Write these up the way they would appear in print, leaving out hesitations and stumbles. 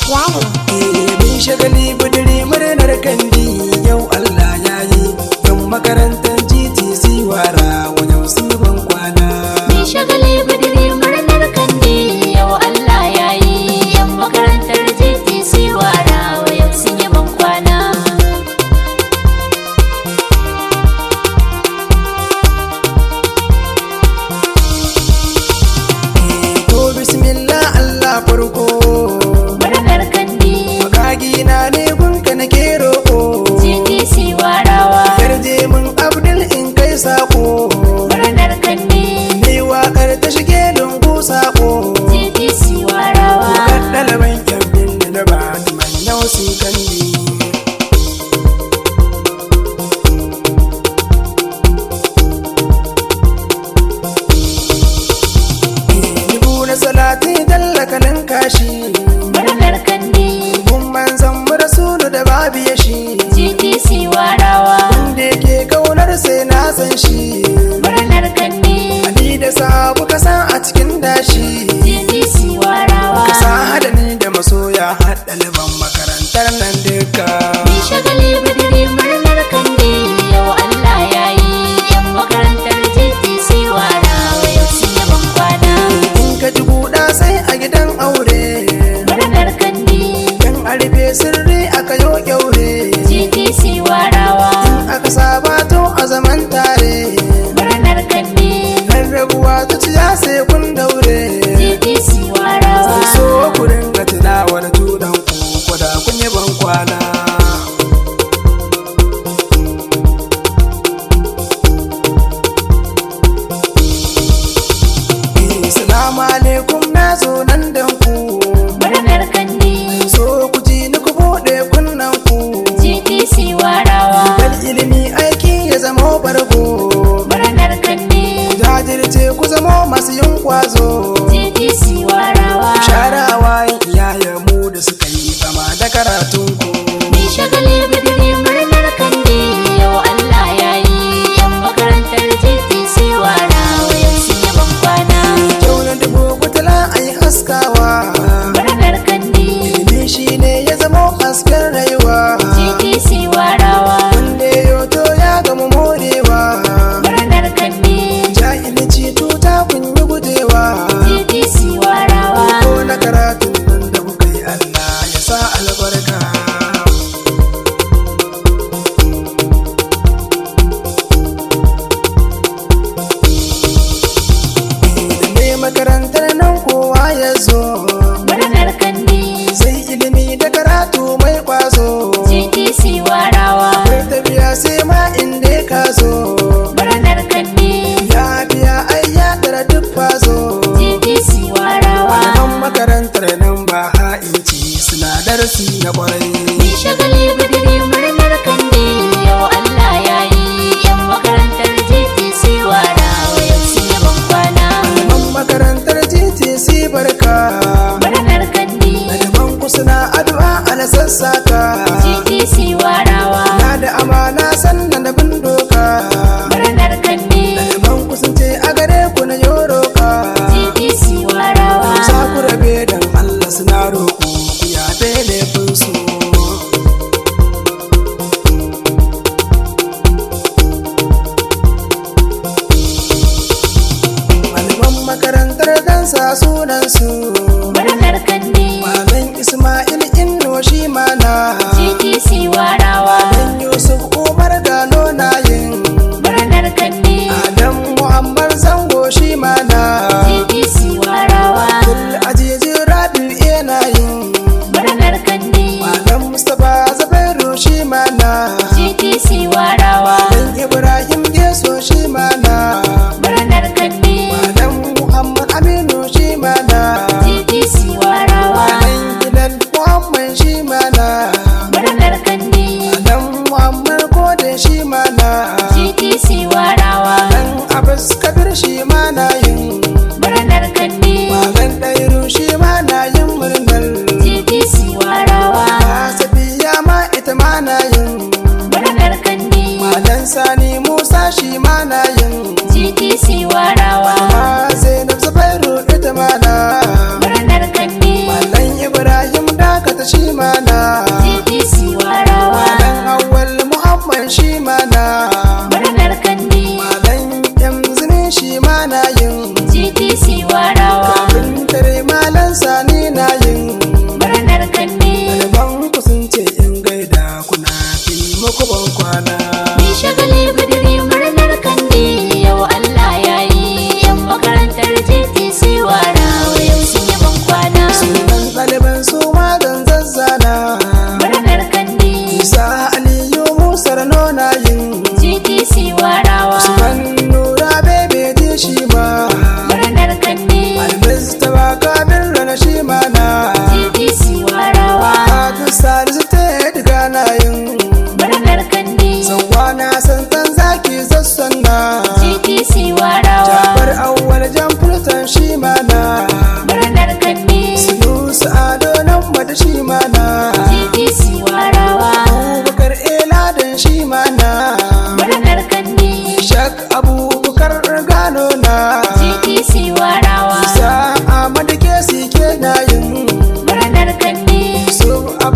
piano. Mun shagali budiri murnar kandi yau Allah ya yi. Yan makarantar GTC wara wajen sun ban kwana. Mun shagali budiri murnar kandi yau Allah ya yi. Yan makarantar GTC wara wajen sun yi ban kwana. To bismillah Allah farko. Murnar kandi Makagina ne gunka na ke roƙo. GTC warawa. Yarje mun abdul in kai sako. Murnar kandi Ni wakar ta shige lungu sako. GTC warawa. Ɗaliban yabbin da na ba mai nausi kandi. Dubu na salati dallakanin kashi. Murnar kandi Kun manzan mu rasulu da babu ya shi. GTC warawa. Wanda yake kaunar sai na san shi. Murnar kandi Ali da sabu ka san a cikin dashi. GTC warawa. Ka sa hadani da masoya har ɗaliban makarantar nan duka. Mun shagali budiri murnar kandi yau Allah ya yi. Yan makarantar GTC warawa yau sun yi ban kwana. In ka ji guda sai a gidan aure. Murnar kandi Yan arbe sirri aka yo kyaure. GTC warawa. Aka sabato a zaman tare. Murnar kandi Nan rabuwa ta ciya sai kun daure. GTC warawa. Zan so ku dinga tunawar junan ku kwada kun yi ban kwana. Assalamu alaikum na zo nan dan ku. Murnar kandi So ku ji ni ku buɗe kunnen ku. GTC warawa. Dan ilimi aiki ya zama bargo. Murnar kandi Jajirce ku zama masu yin kwazo. GTC warawa. Sharawa iyayen mu da suka yi fama da karatun ku. Mun shagali budiri murnar kandi yau Allah ya yi. Yan makarantar GTC warawa yau sun yi ban kwana. Kyau na dubu kutula a yi haskawa. Murnar kandi Ilimi shi ne ya zama hasken rayuwa. GTC warawa. Wanda ya yoto ya gama morewa. Murnar kandi Jahilci tuta kun yi gujewa. GTC warawa. Ko na karatun nan da kuka yi Allah ya sa albarka. Da ne makarantar nan kowa ya zo. Murnar kandi Sai ilimi da karatu mai kwazo. GTC warawa. Kai tafiya sai ma inda ka zo. Murnar kandi Ya biya ai ya tara duk fazo. GTC warawa. Malaman makarantar nan ba ha'inci suna darasi na kwarai. Mun shagali budiri murnar kandi yau Allah ya yi. Yan makarantar GTC warawa yau sun yi ban kwana. Malaman makarantar GTC barka. Murnar kandi Malaman ku suna addu'a ala sassaka. GTC warawa. Na da amana sannan da bin doka. Murnar kandi Malaman ku sun ce a gare ku na yoroka. GTC warawa. Za ku rabe dan Allah suna roƙo ku yafe laifinsu. Malaman makarantar dansa sunansu. Murnar kandi Malam Ismail Inno shi mana. GTC warawa. Malam Yusuf Umar Gano na yin. Murnar kandi Adam Muhammad Zango shi mana. GTC warawa. Kul Azizi Rabi'u yana yin. Murnar kandi Malam Mustapha Zabairu shi mana. GTC warawa. Malam Ibrahim Geso shi mana. Murnar kandi Malam Muhammad Aminu shi mana. GTC warawa. Malam Bilal Muhammad shi mana. Murnar kandi Malam Muhammad Kode shi mana. GTC warawa. Dan Abbas Kabir shi mana yin. Murnar kandi Malam Dairu shi mana yin murnar.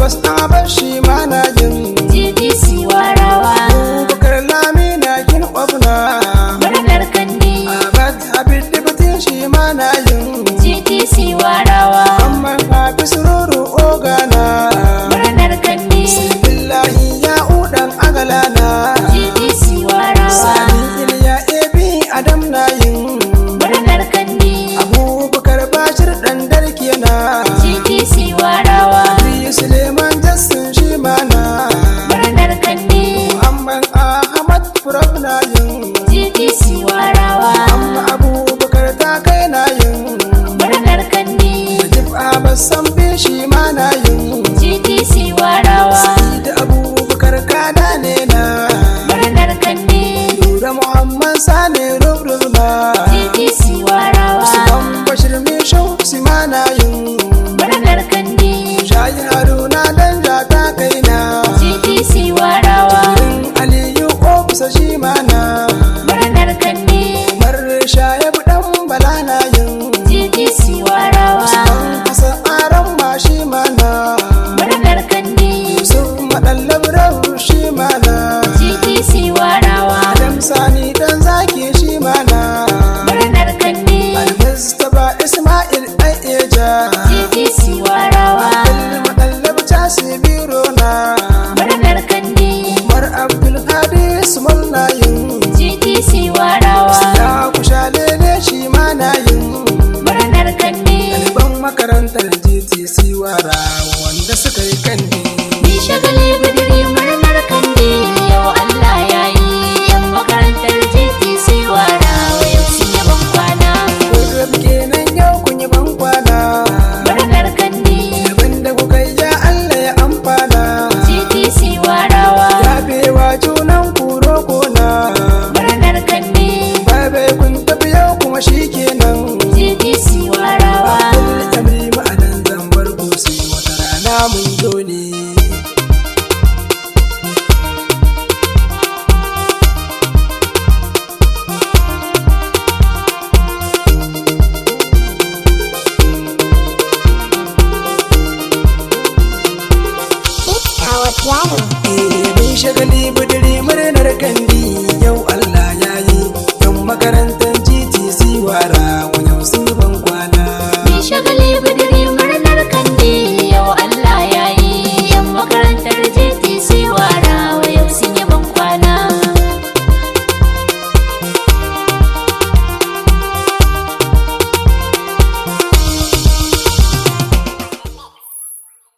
Abbas Abbas shi ma na yin GTC warawa Abubakar Lami na yin ofna murnar Kandi Abad Habib Dibatin shi ma na yin GTC warawa Amman Hafiz Ruru Ogana murnar Kandi Billahi ya udan agalana GTC warawa Sani Iliya Ebi Adam na yin murnar Kandi Abubakar Bashir dan darke na GTC warawa Ali Suleiman Jassin shi ma na murnar Kandi Muhammad Ahmad Prof na yin GTC warawa Amma Abubakar ta kai na yin murnar Kandi Najib Abbas Sambi shi ma na yin GTC warawa Sa'id Abubakar kada ne na murnar Kandi Nura Muhammad Sani Rubrub na GTC warawa Usman Bashir Misho si ma na yin murnar Kandi Shayi Haruna Danja ta kai na GTC warawa Aliyu Ofisa shi ma na murnar Kandi Umar Shayab dan Bala na yin GTC warawa Hasan Aram ma shi ma na murnar Kandi Yusuf Madallab Rahu shi ma na GTC warawa Adam Sani dan Zaki shi ma na murnar Kandi Al-Mustafa Ismail Ayeja GTC warawa Madallab Tasi Biro na murnar Kandi Umar Abdul Hadi Small na yin GTC warawa Ya kusha lele shi ma na yin murnar Kandi ɗaliban makarantar GTC wara wanda suka yi kandi ni shagali bidiri murnar Kandi yau Allah ya yi yan makarantar GTC warawa yau sun yi ban kwana Kurrab kenan yau kun yi ban kwana murnar Kandi Daban da kuka yi ya Allah ya amfana GTC warawa Ya bewa junan kuro kona murnar Kandi Babai kun tafi yau kuma shi kenan GTC warawa Amri ma'anan zambar gosi wata rana mun zo ne Mun shagali budiri murnar kandi